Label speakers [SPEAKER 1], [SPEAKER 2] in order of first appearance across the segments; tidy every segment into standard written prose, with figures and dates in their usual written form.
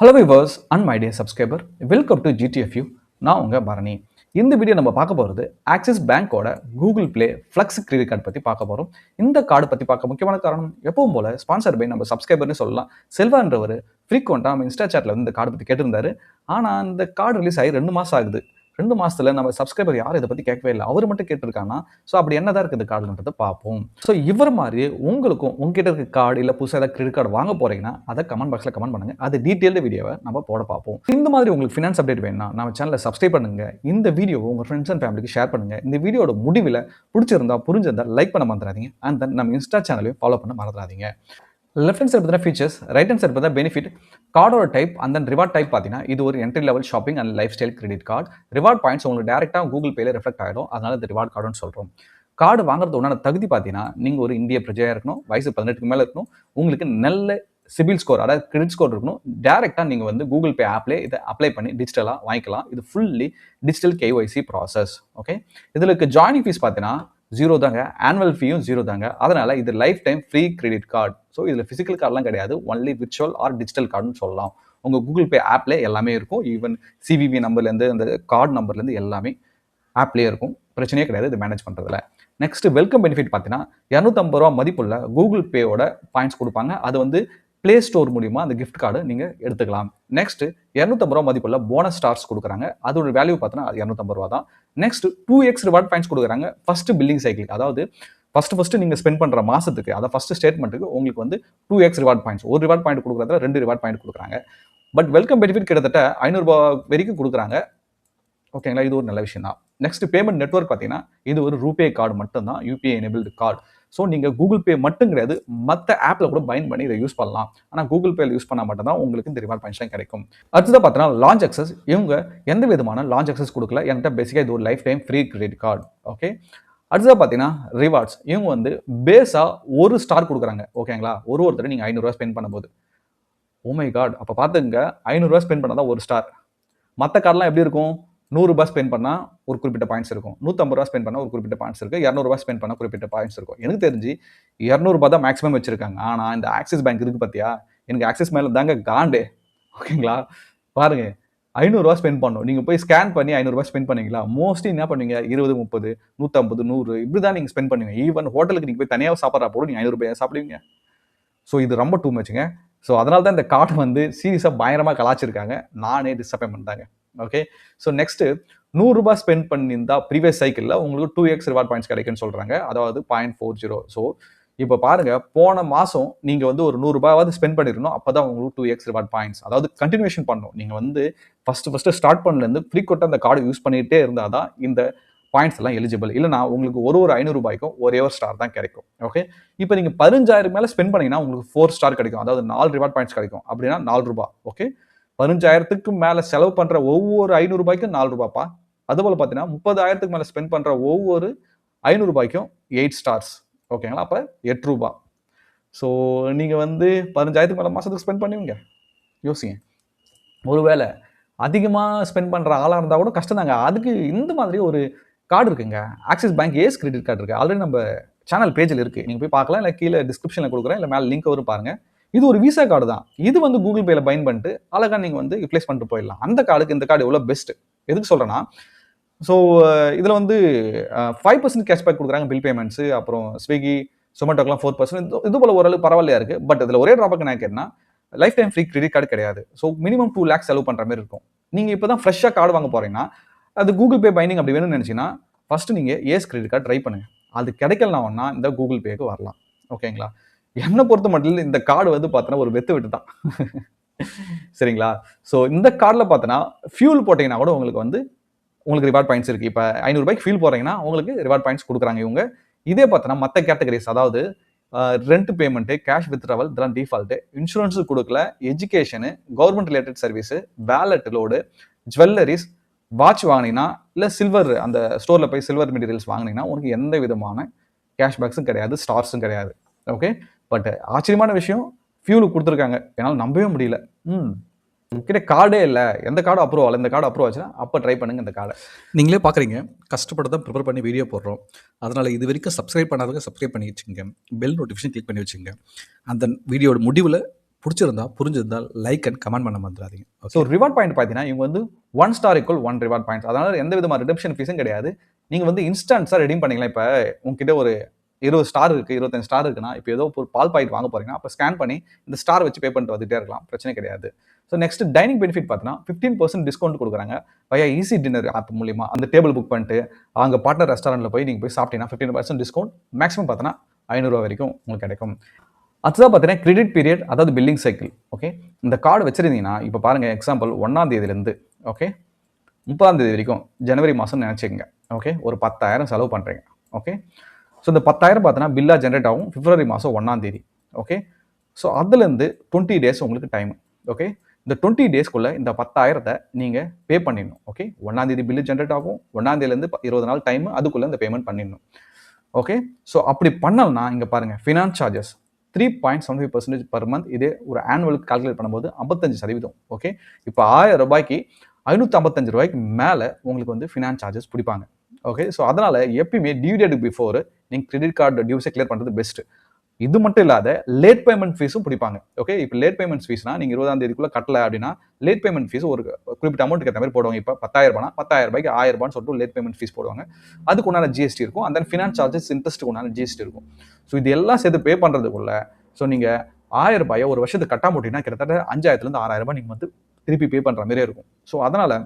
[SPEAKER 1] Hello viewers and my dear subscriber, welcome to GTFU. நான் உங்கள் பரணி. இந்த வீடியோ நம்ம பார்க்க போகிறது ஆக்சிஸ் பேங்கோட Google Play Flex credit card பற்றி பார்க்க போகிறோம். இந்த கார்டு பற்றி பார்க்க முக்கியமான காரணம், எப்பவும் போல ஸ்பான்சர் பை நம்ம சப்ஸ்கிரைபர்னு சொல்லலாம். செல்வான்றவர் ஃப்ரீக்வெண்ட்டாக நம்ம இன்ஸ்டா சாட்டில் வந்து இந்த கார்டு பற்றி கேட்டிருந்தாரு. ஆனால் இந்த கார்டு ரிலீஸ் ஆகி 2 மாதம் ஆகுது. 2 மாசத்துல நம்ம சப்ஸ்கிரைபர் யாரும் இதை பற்றி கேட்கவே இல்லை. அவர் மட்டும் கேட்டிருக்காங்கன்னா, ஸோ அப்படி என்னதான் இருக்குது கார்டுன்றதை பார்ப்போம். ஸோ இவர் மாதிரி உங்களுக்கும் உங்ககிட்ட இருக்க கார்டு இல்லை புதுசாக ஏதாவது கிரெடிட் கார்டு வாங்க போறீங்கன்னா அதை கமெண்ட் பாக்ஸில் கமெண்ட் பண்ணுங்க. அது டீட்டெயில்டு வீடியோவை நம்ம போட பார்ப்போம். இந்த மாதிரி உங்களுக்கு ஃபினான்ஸ் அப்டேட் வேணும்னா நம்ம சேனலை சப்ஸ்கிரைப் பண்ணுங்க. இந்த வீடியோவை உங்கள் ஃப்ரெண்ட்ஸ் அண்ட் ஃபேமிலிக்கு ஷேர் பண்ணுங்க. இந்த வீடியோட முடிவில் பிடிச்சிருந்தா புரிஞ்சிருந்தா லைக் பண்ண மறந்துடாதீங்க. அண்ட் தென் நம்ம இன்ஸ்டா சேனலையும் ஃபாலோ பண்ண மறந்துடாதீங்க. லெஃப்ட் ஹேண்ட் சைடு பார்த்தீங்கன்னா ஃபீச்சர்ஸ், ரைட் ஹேண்ட் சைடு பார்த்தா பெனிஃபிட். கார்டோட type and then reward type பார்த்தீங்கன்னா இது ஒரு entry level shopping and life style credit card. Reward points உங்களுக்கு டேரெக்டாக கூகுள் பேல ரிஃப்ளெக்ட் ஆகிடும். அதனால இது ரிவார்ட் கார்டுன்னு சொல்கிறோம். கார்டு வாங்குறது உண்டான தகுதி பார்த்தீங்கன்னா நீங்கள் ஒரு இந்திய பிரஜையாக இருக்கணும், வயசு 18க்கு மேலே இருக்கணும், உங்களுக்கு நல்ல சிபில் ஸ்கோர் அதாவது கிரெடிட் ஸ்கோர் இருக்கணும். டேரெக்டாக நீங்கள் வந்து கூகுள் பே ஆப்லேயே இதை அப்ளை பண்ணி டிஜிட்டலாக வாங்கிக்கலாம். இது fully digital KYC process. Okay, இதில் ஜாயினிங் ஃபீஸ் பார்த்தீங்கன்னா 0 தாங்க, ஆனுவல் ஃபீயும் 0 தாங்க. அதனால இது life time free credit card. So இதில் ஃபிசிக்கல் கார்டெலாம் கிடையாது, ஒன்லி விர்ச்சுவல் ஆர் டிஜிட்டல் கார்டுன்னு சொல்லலாம். உங்கள் கூகுள் பே ஆப்ல எல்லாமே இருக்கும். ஈவன் CVV நம்பர்லேருந்து அந்த கார்டு நம்பர்லேருந்து எல்லாமே ஆப்லேயே இருக்கும். பிரச்சனையே கிடையாது இது மேனேஜ் பண்ணுறதுல. நெக்ஸ்ட் வெல்கம் பெனிஃபிட் பார்த்தீங்கன்னா 250 ரூபா மதிப்புள்ள கூகுள் பேயோட பாயிண்ட்ஸ் கொடுப்பாங்க. அது வந்து பிளே ஸ்டோர் மூலியமா அந்த கிஃப்ட் கார்டு நீங்கள் எடுத்துக்கலாம். நெக்ஸ்ட் 250 ரூபா மதிப்புள்ள போனஸ் ஸ்டார்ஸ் கொடுக்குறாங்க. அதோட வேல்யூ பார்த்தீங்கன்னா 250 ரூபா தான். நெக்ஸ்ட் 2x ரிவார்ட் பாயிண்ட்ஸ் கொடுக்குறாங்க ஃபர்ஸ்ட் பில்லிங் சைக்கிள். அதாவது ஃபர்ஸ்ட் நீங்கள் ஸ்பெண்ட் பண்ணுற மாசத்துக்கு, அதை ஃபர்ஸ்ட் ஸ்டேட்மெண்ட்டுக்கு உங்களுக்கு வந்து 2x ரிவார்ட் பாயிண்ட்ஸ், ஒரு ரிவார்ட் பாயிண்ட் கொடுக்குறதுல 2 ரிவார்ட் பாயிண்ட் கொடுக்குறாங்க. பட் வெல்கம் பெனிஃபிட் கிட்டத்தட்ட 500 ரூபா வரைக்கும் கொடுக்குறாங்க. ஓகேங்களா, இது ஒரு நல்ல விஷயம் தான். நெக்ஸ்ட் பேமெண்ட் நெட்வொர்க் பார்த்தீங்கன்னா இது ஒரு ரூபே கார்டு மட்டும் தான், UPI எனேபிள்டு கார்டு. ஸோ நீங்கள் கூகுள் பே மட்டும் கிடையாது, மற்ற ஆப்பில் கூட பைண்ட் பண்ணி இதை யூஸ் பண்ணலாம். ஆனால் கூகுள் பேல யூஸ் பண்ணால் மட்டும் தான் உங்களுக்கு இந்த ரிவார்ட் பாயிண்ட்ஸ்லாம் கிடைக்கும். அடுத்ததாக பார்த்தீங்கன்னா லான்ச் அக்சஸ். இவங்க எந்த விதமான லான்ச் அக்சஸ் கொடுக்கல. என்கிட்ட பேசிக்காக இது ஒரு life time free credit card. Okay, அடுத்ததாக பார்த்தீங்கன்னா ரிவார்ட்ஸ். இவங்க வந்து பேஸாக 1 ஸ்டார் கொடுக்குறாங்க. ஓகேங்களா, ஒருத்தர் நீங்கள் 500 ரூபா ஸ்பெண்ட் பண்ணும்போது, ஓ மை காட், அப்போ பார்த்துங்க 500 ரூபா ஸ்பெண்ட் பண்ணால் தான் 1 ஸ்டார். மற்ற கார்டெலாம் எப்படி இருக்கும்? 100 ரூபாய் ஸ்பெண்ட் பண்ணால் ஒரு குறிப்பிட்ட பாயிண்ட்ஸ் இருக்கும், 150 ரூபா ஸ்பெண்ட் பண்ணால் ஒரு குறிப்பிட்ட பாயிண்ட்ஸ் இருக்கு, 200 ரூபாய் ஸ்பெண்ட் பண்ணால் குறிப்பிட்ட பாயிண்ட்ஸ் இருக்கும். எனக்கு தெரிஞ்சு 200 ரூபாய் தான் மேக்ஸிமம் வச்சிருக்காங்க. ஆனால் இந்த ஆக்சிஸ் பேங்க் இருக்கு பார்த்தியா, எனக்கு ஆக்சிஸ் மேலே தாங்க காண்டே. ஓகேங்களா, பாருங்க 500 ரூபாய் ஸ்பெண்ட் பண்ணணும். நீங்கள் போய் ஸ்கேன் பண்ணி 500 ரூபாய் ஸ்பெண்ட் பண்ணீங்களா? மோஸ்ட்லி என்ன பண்ணுவீங்க, 20, 30, 150, 100 இப்படி தான் நீங்கள் ஸ்பெண்ட் பண்ணுவீங்க. ஈவன் ஹோட்டலுக்கு நீங்கள் போய் தனியாக சாப்பிட்றா போட நீங்கள் 500 ரூபாய் சாப்பிடுவீங்க. ஸோ இது ரொம்ப டூ மச்சுங்க. ஸோ அதனால தான் இந்த கார்டு வந்து சீரியஸாக பயங்கரமாக கலாச்சிருக்காங்க. நானே டிசப்பாயின்மெண்ட் தாங்க. ஓகே, ஸோ நெக்ஸ்ட் 100 ரூபாய் ஸ்பெண்ட் பண்ணியிருந்தா ப்ரீவியஸ் சைக்கிளில் உங்களுக்கு 2x ரிவார்ட் பாயிண்ட்ஸ் கிடைக்குன்னு சொல்கிறாங்க. அதாவது 0.40. ஸோ இப்போ பாருங்க, போன மாதம் நீங்கள் வந்து ஒரு 100 ரூபாயாவது ஸ்பெண்ட் பண்ணிருக்கணும். அப்போ தான் உங்களுக்கு 2x ரிவார்ட் பாயிண்ட்ஸ். அதாவது கண்டினியூஷன் பண்ணணும். நீங்கள் வந்து ஃபர்ஸ்ட் ஸ்டார்ட் பண்ணலேருந்து ஃப்ரீக்வெண்ட்டாக அந்த கார்டு யூஸ் பண்ணிகிட்டே இருந்தால் தான் இந்த பாயிண்ட்ஸ் எல்லாம் எலிஜிபிள். இல்லைனா உங்களுக்கு ஒரு 500 ரூபாய்க்கும் ஒரே ஒரு ஸ்டார் தான் கிடைக்கும். ஓகே, இப்போ நீங்கள் 15,000 மேலே ஸ்பெண்ட் பண்ணீங்கன்னா உங்களுக்கு 4 ஸ்டார் கிடைக்கும். அதாவது 4 ரிவார்ட் பாயிண்ட்ஸ் கிடைக்கும். அப்படின்னா 4 ரூபாய். ஓகே, 15,000க்கு மேலே செலவு பண்ணுற ஒவ்வொரு 500 ரூபாய்க்கும் 4 ரூபாய்ப்பா. அதுபோல் பார்த்தீங்கன்னா 30,000க்கு மேலே ஸ்பெண்ட் பண்ணுற ஒவ்வொரு 500 ரூபாய்க்கும் 8 ஸ்டார்ஸ். ஓகேங்களா, அப்போ 8 ரூபாய். ஸோ நீங்கள் வந்து 15,000க்கு மேலே மாதத்துக்கு ஸ்பெண்ட் பண்ணுவீங்க, யோசிங்க. ஒருவேளை அதிகமாக ஸ்பெண்ட் பண்ணுற ஆளாக இருந்தால் கூட கஷ்டம் தாங்க. அதுக்கு இந்த மாதிரி ஒரு கார்டு இருக்குங்க, Axis Bank Ace credit card இருக்குது. ஆல்ரெடி நம்ம சேனல் பேஜில் இருக்குது, நீங்கள் போய் பார்க்கலாம். இல்லை கீழே டிஸ்கிரிப்ஷனில் கொடுக்குறேன், இல்லை மேலே லிங்க் வரும் பாருங்கள். இது ஒரு விசா கார்டு தான். இது வந்து கூகுள் பேல பைண்ட் பண்ணிட்டு அழகாக நீங்கள் வந்து யூட்டிலைஸ் பண்ணிட்டு போயிடலாம். அந்த கார்டுக்கு இந்த கார்டு எவ்வளோ பெஸ்ட். எதுக்கு சொல்கிறேன்னா, ஸோ இதில் வந்து 5% கேஷ்பேக் கொடுக்குறாங்க பில் பேமெண்ட்ஸு. அப்புறம் ஸ்விக்கி, சொமேட்டோக்கெலாம் 4%. இது போல் ஓரளவு பரவாயில்லையா இருக்குது. பட் இதில் ஒரே ட்ராபேக் என்ன கேட்டேன்னா, life time free credit card கிடையாது. ஸோ மினிமம் 2 lakhs செலவு பண்ணுற மாதிரி இருக்கும். நீங்கள் இப்போ தான் ஃப்ரெஷ்ஷாக கார்டு வாங்க போகிறீங்கன்னா, அது கூகுள் பே பைண்டிங் அப்படி வேணும்னு நினச்சிங்கன்னா ஃபர்ஸ்ட் நீங்கள் ஏஸ் கிரெடிட் கார்டு ட்ரை பண்ணுங்கள். அது கிடைக்கலனா இந்த கூகுள் பேக்கு வரலாம். ஓகேங்களா, என்னை பொறுத்த மட்டும் இந்த கார்டு வந்து பார்த்தோன்னா ஒரு வெட்டு தான். சரிங்களா, ஸோ இந்த கார்டில் பார்த்தோன்னா ஃபியூல் போட்டிங்கன்னா கூட உங்களுக்கு ரிவார்ட் பாயிண்ட்ஸ் இருக்குது. இப்போ 500 ரூபாய்க்கு ஃபியூல் போகிறீங்கன்னா உங்களுக்கு ரிவார்ட் பாயிண்ட்ஸ் கொடுக்குறாங்க இவங்க. இதே பார்த்தோன்னா மற்ற கேட்டகரிஸ், அதாவது ரெண்ட் பேமெண்ட்டு, கேஷ் வித்ட்ராவல், இதெல்லாம் டிஃபால்ட்டு. இன்சூரன்ஸு கொடுக்கல, education, government related service, wallet load, jewelleries, watch வாங்கினீங்கன்னா, இல்லை சில்வர் அந்த ஸ்டோரில் போய் சில்வர் மெட்டீரியல்ஸ் வாங்கினீங்கன்னா உங்களுக்கு எந்த விதமான கேஷ்பேக்ஸும் கிடையாது, ஸ்டார்ஸும் கிடையாது. ஓகே, பட் ஆச்சரியமான விஷயம், ஃபியூலுக்கு கொடுத்துருக்காங்க. என்னால் நம்பவே முடியல. கிட்ட கார்டே இல்லை, எந்த கார்டு அப்ரூவ் ஆகலை, இந்த கார்டு அப்ரூவ் ஆச்சுன்னா அப்போ ட்ரை பண்ணுங்கள் இந்த கார்டை.
[SPEAKER 2] நீங்களே பார்க்குறீங்க, கஷ்டப்பட்டு தான் ப்ரிப்பேர் பண்ணி வீடியோ போடுறோம். அதனால் இது வரைக்கும் சப்ஸ்கிரைப் பண்ணாதவங்க சப்ஸ்கிரைப் பண்ணி வச்சுங்க, பெல் நோட்டிஃபிகேஷன் கிளிக் பண்ணி வச்சுங்க. அந்த வீடியோட முடிவில் பிடிச்சிருந்தா புரிஞ்சிருந்தால் லைக் அண்ட் கமெண்ட் பண்ண மறந்துடாதீங்க.
[SPEAKER 1] ஸோ ரிவார்ட் பாயிண்ட் பார்த்தீங்கன்னா இவங்க வந்து 1 ஸ்டார் ஈக்குவல் 1 ரிவார்ட் பாயிண்ட்ஸ். அதனால எந்த விதமான ரிடம்ஷன் ஃபீஸும் கிடையாது. நீங்கள் வந்து இன்ஸ்டன்ஸாக ரெடீம் பண்ணிக்கலாம். இப்போ உங்ககிட்ட ஒரு 20 ஸ்டார் இருக்குது, 25 ஸ்டார் இருக்குன்னா, இப்போ ஏதோ ஒரு பால் பாக்கெட் வாங்க போறீங்கன்னா, அப்போ ஸ்கேன் பண்ணி இந்த ஸ்டார் வச்சு பே பண்ணிட்டு வந்துட்டே இருக்கலாம். பிரச்சனை கிடையாது. ஸோ நெக்ஸ்ட் டைனிங் பெனிஃபிட் பார்த்தீங்கன்னா 15% டிஸ்கவுண்ட் கொடுக்குறாங்க வயா ஈஸி டின்னர் ஆப் மூலியமா. அந்த டேபிள் புக் பண்ணிட்டு அங்கே பார்ட்னர் ரெஸ்டாரண்ட்டில் போய் நீங்கள் போய் சாப்பிட்டீங்கன்னா 15% டிஸ்கவுண்ட் மேக்ஸிமம் பார்த்தீங்கன்னா ₹500 வரைக்கும் உங்களுக்கு கிடைக்கும். அடுத்ததாக பார்த்தீங்கன்னா கிரெடிட் பீரியட், அதாவது பில்லிங் சைக்கிள். ஓகே, இந்த கார்டு வச்சிருந்தீங்கன்னா இப்போ பாருங்க, எக்ஸாம்பிள் 1ஆம் தேதியிலேருந்து ஓகே 30ஆம் தேதி வரைக்கும் ஜனவரி மாதம் நினச்சிக்கங்க. ஓகே, ஒரு 10,000 செலவு பண்ணுறீங்க. ஓகே, ஸோ இந்த 10,000 பார்த்தீங்கன்னா பில்லாக ஜென்ரேட் ஆகும் பிப்ரவரி மாதம் 1ஆம் தேதி. ஓகே, ஸோ அதுலேருந்து 20 டேஸ் உங்களுக்கு டைம். ஓகே, இந்த 20 டேஸ்க்குள்ளே இந்த 10,000 நீங்கள் பே பண்ணிடணும். ஓகே, 1ஆம் தேதி பில்லு ஜென்ரேட் ஆகும், 1ஆம் தேதியிலேருந்து 20 நாள் டைம், அதுக்குள்ளே இந்த பேமெண்ட் பண்ணிடணும். ஓகே, ஸோ அப்படி பண்ணலன்னா இங்கே பாருங்கள், ஃபினான்ஸ் சார்ஜஸ் 3.75% பர் மந்த். இதே ஒரு ஆனுவலுக்கு கால்குலேட் பண்ணும்போது 55%. ஓகே, இப்போ ₹1000 ₹555 மேலே உங்களுக்கு வந்து ஃபினான்ஸ் சார்ஜஸ் பிடிப்பாங்க. ஓகே, ஸோ அதனால் எப்பயுமே டியூ டேட் பிஃபோர் நீங்கள் கிரெடிட் கார்டு டியூஸை கிளியர் பண்ணுறது பெஸ்ட்டு. இது மட்டும் இல்லாத லேட் பேமெண்ட் ஃபீஸும் பிடிப்பாங்க. ஓகே, இப்போ லேட் பேமெண்ட் ஃபீஸ்னா நீங்கள் 20ஆம் தேதிக்குள்ளே கட்டலை அப்படின்னா லேட் பேமெண்ட் ஃபீஸ் ஒரு குறிப்பிட்ட அமௌண்ட்டுக்கு ஏற்ற மாதிரி போடுவாங்க. இப்போ ₹10,000 ₹10,000 ₹1000 சொல்லிட்டு லேட் பேமெண்ட் ஃபீஸ் போடுவாங்க. அதுக்கு உண்டான ஜிஎஸ்டி இருக்கும். அந்த ஃபினான்ஸ் சார்ஜஸ் இன்ட்ரெஸ்ட்டுக்கு உண்டான ஜிஎஸ்டி இருக்கும். ஸோ இது எல்லாம் சேர்த்து பே பண்ணுறதுக்குள்ள ஸோ நீங்கள் ₹1000 ஒரு வருஷத்துக்கு கட்டாம போட்டிங்கன்னா கிட்டத்தட்ட ₹5,000லேருந்து ₹6,000 நீங்கள் வந்து திருப்பி பே பண்ணுற மாதிரியே இருக்கும். ஸோ அதனால்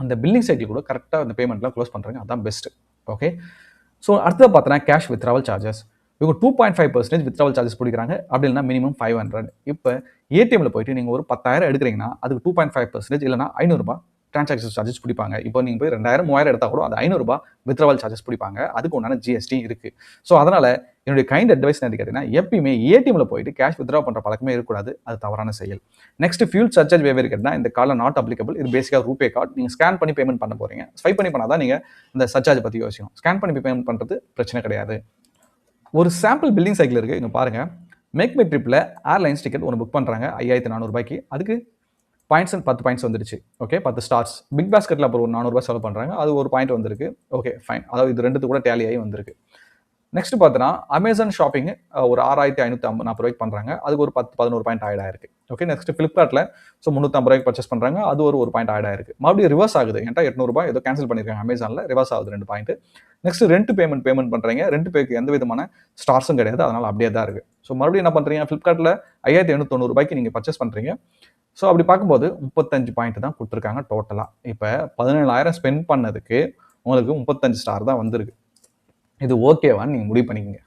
[SPEAKER 1] அந்த பில்லிங் சைக்கிள் கூட கரெக்டாக அந்த பேமெண்ட்லாம் க்ளோஸ் பண்ணுறாங்க, அதான் பெஸ்ட்டு. ஓகே, ஸோ அடுத்தது பார்த்தோன்னா கேஷ் வித்ட்ராவல் சார்ஜஸ். இவங்க 2.5% வித்ட்ராவல் சார்ஜஸ் பிடிக்கிறாங்க. அப்படி இல்லைனா மினிமம் 500. இப்போ ஏடிஎம்மில் போயிட்டு நீங்கள் ஒரு 10,000 எடுக்கிறீங்கன்னா அதுக்கு 2.5% இல்லைனா ₹500 டிரான்சாக்ஷன் சார்ஜஸ் பிடிப்பாங்க. இப்போ நீங்கள் போய் 2,000 3,000 எடுத்தால் கூட அது ₹500 வித்ட்ராவல் சார்ஜஸ் பிடிப்பாங்க. அதுக்கு உண்டான ஜிஎஸ்டி இருக்குது. ஸோ அதனால் என்னுடைய கைண்ட் அட்வைஸ் என்ன கேட்டிங்கன்னா, எப்பயுமே ஏடிஎம்மில் போயிட்டு கேஷ் வித்ட்ரா பண்ணுற பழக்கமே இருக்கக்கூடாது. அது தவறான செயல். நெக்ஸ்ட் ஃபியூல் சர்சார்ஜ் வேவர் கேட்டால் இந்த கார்டில் நாட் அப்ளிகபிள். இது பேசிக்காக ரூபே கார்டு. நீங்கள் ஸ்கேன் பண்ணி பேமெண்ட் பண்ண போகிறீங்க. ஸ்வைப் பண்ணி பண்ணால் தான் நீங்கள் இந்த சர்சார்ஜ் பற்றி யோசிக்கணும். ஸ்கேன் பண்ணி பேமெண்ட் பண்ணுறது பிரச்சனை கிடையாது. ஒரு சாம்பிள் பில்லிங் சைக்கிள் இருக்குது, இங்கே பாருங்கள். மேக் மை ட்ரிப்பில் ஏர்லைன்ஸ் டிக்கெட் ஒன்று புக் பண்ணுறாங்க ₹5,400. அதுக்கு பாயிண்ட்ஸ் 10 பாயிண்ட்ஸ் வந்துருச்சு. Okay, 10 stars. பிக் பாஸ்கெட்டில் அப்புறம் ஒரு ₹400 செலவு பண்ணுறாங்க, அது ஒரு பாயிண்ட் வந்திருக்கு. ஓகே ஃபைன், அதாவது இது ரெண்டுத்து கூட டேலி ஆகி வந்திருக்கு. நெக்ஸ்ட் பார்த்தோன்னா அமேசான் ஷாப்பிங் ஒரு ₹6,540 பண்ணுறாங்க, அதுக்கு ஒரு 10-11 பாயிண்ட் ஆட் ஆயிருக்கு. ஓகே, நெக்ஸ்ட் ஃப்ளிப்கார்ட்டில் ஸோ ₹350 பர்ச்சேஸ் பண்ணுறாங்க, அது ஒரு பாயிண்ட் ஆட் ஆயிருக்கு. மறுபடியும் ரிவர்ஸ் ஆகுது. என்கிட்ட ₹800 ஏதோ கேன்சல் பண்ணியிருக்காங்க அமேசானில், ரிவர்ஸ் ஆகுது 2 பாயிண்ட். நெக்ஸ்ட் ரெண்ட் பேமெண்ட் பண்ணுறீங்க, ரெண்ட் பேக்கு எந்த விதமான ஸ்டார்ஸும் கிடையாது, அதனால் அப்படியே தான் இருக்குது. ஸோ மறுபடியும் என்ன பண்ணுறீங்க, ஃப்ளிப்கார்ட்டில் ₹5,890 நீங்கள் பர்ச்சேஸ் பண்ணுறீங்க. ஸோ அப்படி பார்க்கும்போது 35 பாயிண்ட் தான் கொடுத்துருக்காங்க டோட்டலாக. இப்போ 17,000 ஸ்பெண்ட் பண்ணதுக்கு உங்களுக்கு 35 ஸ்டார் தான் வந்திருக்கு. இது ஓகேவான்னு நீங்கள் முடிவு பண்ணிக்கங்க.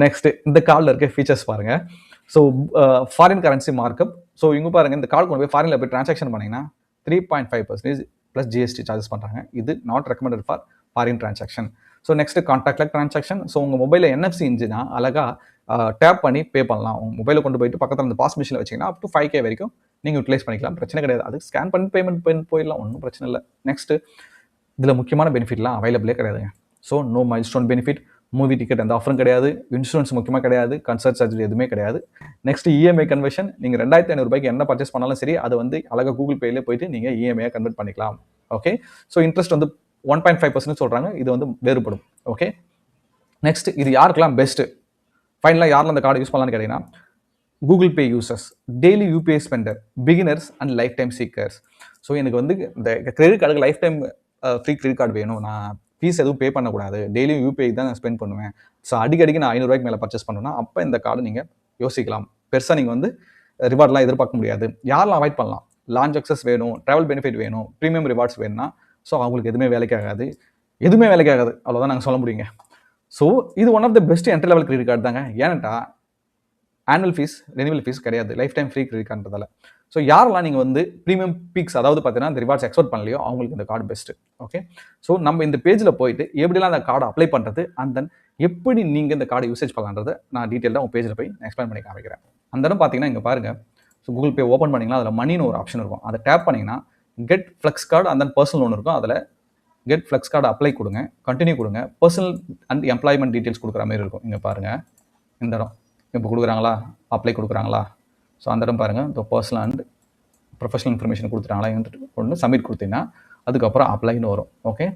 [SPEAKER 1] நெக்ஸ்ட் இந்த கார்டில் இருக்க ஃபீச்சர்ஸ் பாருங்கள். So foreign currency markup. So இங்கே பாருங்கள், இந்த கார்டு கொண்டு போய் ஃபாரினில் போய் ட்ரான்சாக்ஷன் பண்ணிங்கன்னா 3.5% ப்ளஸ் ஜிஎஸ்டி சார்ஜஸ் பண்ணுறாங்க. இது not recommended for foreign transaction. So next contactless transaction. So உங்கள் மொபைலில் NFC இருந்துச்சுன்னா அழகாக டேப் பண்ணி பே பண்ணலாம். உங்கள் மொபைலை கொண்டு போயிட்டு பக்கத்தில் அந்த பாஸ் மிஷினில் வச்சிங்கன்னா up to 5K வரைக்கும் நீங்கள் யூட்டிலைஸ் பண்ணிக்கலாம், பிரச்சனை கிடையாது. அது ஸ்கேன் பண்ணி பேமெண்ட் போயிடலாம், ஒன்றும் பிரச்சனை இல்லை. நெக்ஸ்ட்டு இதில் முக்கியமான பெனிஃபிட்லாம் அவைலபிளே கிடையாதுங்க. So no milestone benefit, movie ticket எந்த ஆஃபரும் கிடையாது, இன்சூரன்ஸ் முக்கியமாக கிடையாது, கன்சர்ட் சார்ஜ் எதுவுமே கிடையாது. Next EMI conversion. நீங்கள் ₹2,500 என்ன பர்ச்சேஸ் பண்ணாலும் சரி, அதை வந்து அழகாக கூகுள் பேயில் போயிட்டு நீங்கள் இஎம்ஐயாக கன்வெர்ட் பண்ணிக்கலாம். ஓகே, ஸோ இன்ட்ரெஸ்ட் வந்து 1.5% சொல்கிறாங்க, இது வந்து வேறுபடும். ஓகே, நெக்ஸ்ட் இது யாருக்கெல்லாம் பெஸ்ட்டு, ஃபைனலாக யாரெல்லாம் அந்த கார்டு யூஸ் பண்ணலான்னு கேட்டிங்கன்னா, Google Pay users, daily UPI Splendor, beginners and life time seekers. So எனக்கு வந்து இந்த கிரெடிட் கார்டுக்கு life time free credit card வேணும், நான் ஃபீஸ் எதுவும் பே பண்ணக்கூடாது, டெய்லியும் யூபிஐ தான் நான் ஸ்பெண்ட் பண்ணுவேன், ஸோ அடிக்கடிக்கு நான் ₹500 மேலே பர்ச்சேஸ் பண்ணணும்னா அப்போ இந்த கார்டு நீங்கள் யோசிக்கலாம். பெருசாக நீங்கள் வந்து ரிவார்ட்லாம் எதிர்பார்க்க முடியாது. யாரெல்லாம் அவாய்ட் பண்ணலாம், லான்ச் அக்சஸ் வேணும், ட்ராவல் பெனிஃபிட் வேணும், ப்ரீமியம் ரிவார்ட்ஸ் வேணும்னா ஸோ அவங்களுக்கு எதுவுமே வேலைக்காகாது, அவ்வளோதான் நாங்கள் சொல்ல முடியுங்க. ஸோ இது one of the best entry level credit card தாங்க. ஏன்ட்டா ஆனுவல் ஃபீஸ், ரெனிவல் ஃபீஸ் கிடையாது, லைஃப் டைம் ஃப்ரீ கிரெடிட் கார்டுன்றதால. ஸோ யாரெல்லாம் நீங்கள் வந்து ப்ரீமியம் பீக்ஸ், அதாவது பார்த்தீங்கன்னா இந்த ரிவார்ட்ஸ் எக்ஸ்பெக்ட் பண்ணலையோ அவங்களுக்கு இந்த கார்டு பெஸ்ட்டு. ஓகே, ஸோ நம்ம இந்த பேஜில் போயிட்டு எப்படிலாம் அந்த கார்டு அப்ளை பண்ணுறது, அண்ட் தென் எப்படி நீங்கள் இந்த கார்டு யூசேஜ் பண்ணலான்றதை நான் டீட்டெயிலாக உங்கள் பேஜில் போய் எக்ஸ்பிளைன் பண்ணி காமிக்கிறேன். அந்த இடம் பார்த்தீங்கன்னா இங்கே பாருங்கள். ஸோ கூகுள் பே ஓப்பன் பண்ணிங்கன்னா அதில் மணின்னு ஒரு ஆப்ஷன் இருக்கும், அதை டேப் பண்ணிங்கன்னா get flex card and then personal ஒன்று இருக்கும். அதில் கெட் ஃப்ளெக்ஸ் கார்டு அப்ளை கொடுங்க, கண்டினியூ கொடுங்க, பர்சனல் அண்ட் எம்ப்ளாய்மெண்ட் டீட்டெயில்ஸ் கொடுக்குற மாதிரி இருக்கும். இங்கே பாருங்கள், இந்த இடம் இப்போ கொடுக்குறாங்களா, அப்ளை கொடுக்குறாங்களா. ஸோ அந்த இடம் பாருங்கள், இந்த பர்சனல் அண்ட் ப்ரொஃபஷனல் இன்ஃபர்மேஷன் கொடுத்துட்டாங்களா கொண்டு சப்மிட் கொடுத்தீங்கன்னா அதுக்கப்புறம் அப்ளைன்னு வரும். ஓகே,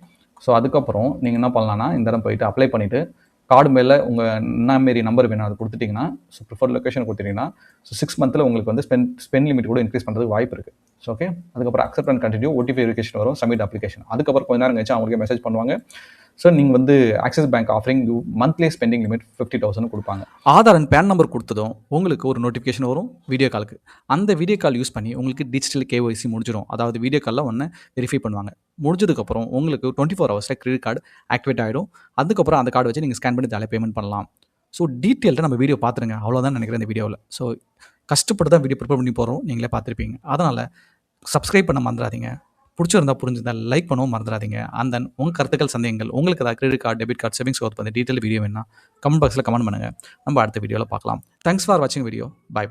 [SPEAKER 1] ஸோ அதுக்கப்புறம் நீங்கள் என்ன பண்ணலான்னா இந்த இடம் போயிட்டு அப்ளை பண்ணிவிட்டு கார்டு மேலே உங்கள் என்ன மாரி நம்பர் வேணும் அது கொடுத்துட்டிங்கன்னா, ஸோ ப்ரிஃபர்ட் லொக்கேஷன் கொடுத்துட்டிங்கன்னா, ஸோ 6 மந்த்தில் உங்களுக்கு வந்து ஸ்பெண்ட் லிமிட் கூட இன்க்ரீஸ் பண்ணுறதுக்கு வாய்ப்பு இருக்குது. ஸோ ஓகே, அதுக்கப்புறம் accept and continue OTP verification வரும், சப்மிட் அப்ளிகேஷன். அதுக்கப்புறம் கொஞ்ச நேரம் கழிச்சு அவங்களுக்கு மெசேஜ் பண்ணுவாங்க, ஸோ நீங்கள் வந்து axis bank offering you monthly spending limit 50,000 கொடுப்பாங்க.
[SPEAKER 2] ஆதார் அண்ட் பேன் நம்பர் கொடுத்ததும் உங்களுக்கு ஒரு நோட்டிஃபிகேஷன் வரும் வீடியோ காலுக்கு. அந்த வீடியோ கால் யூஸ் பண்ணி உங்களுக்கு டிஜிட்டல் கேஒய்சி முடிஞ்சிடும். அதாவது வீடியோ காலில் ஒன்று வெரிஃபை பண்ணுவாங்க. முடிஞ்சதுக்கப்புறம் உங்களுக்கு 24 ஹவர்ஸில் கிரெடிட் கார்டு ஆக்டிவேட் ஆகிடும். அதுக்கப்புறம் அந்த கார்டு வச்சு நீங்கள் ஸ்கேன் பண்ணி தலை பேமெண்ட் பண்ணலாம். ஸோ டீட்டெயில்டாக நம்ம வீடியோ பார்த்துருங்க. அவ்வளோதான் நினைக்கிறேன் இந்த வீடியோவில். ஸோ கஷ்டப்பட்டு தான் வீடியோ ப்ரிப்பேர் பண்ணி போகிறோம், நீங்களே பார்த்துருப்பீங்க. அதனால் சப்ஸ்கிரைப் பண்ண மறந்துடாதீங்க. பிடிச்சிருந்தா புரிஞ்சிருந்தா லைக் பண்ணவும் மறந்துடாதீங்க. அண்ட் தென் உங்கள் கருத்துக்கள், சந்தேகங்கள், உங்களுக்கு ஏதாவது credit card, debit card, savings growth பற்றி டீட்டெயில் வீடியோ வேணும்னா கமெண்ட் பாக்ஸில் கமெண்ட் பண்ணுங்கள். நம்ம அடுத்த வீடியோவில் பார்க்கலாம். தேங்க்ஸ் ஃபார் வாட்சிங் வீடியோ. பை.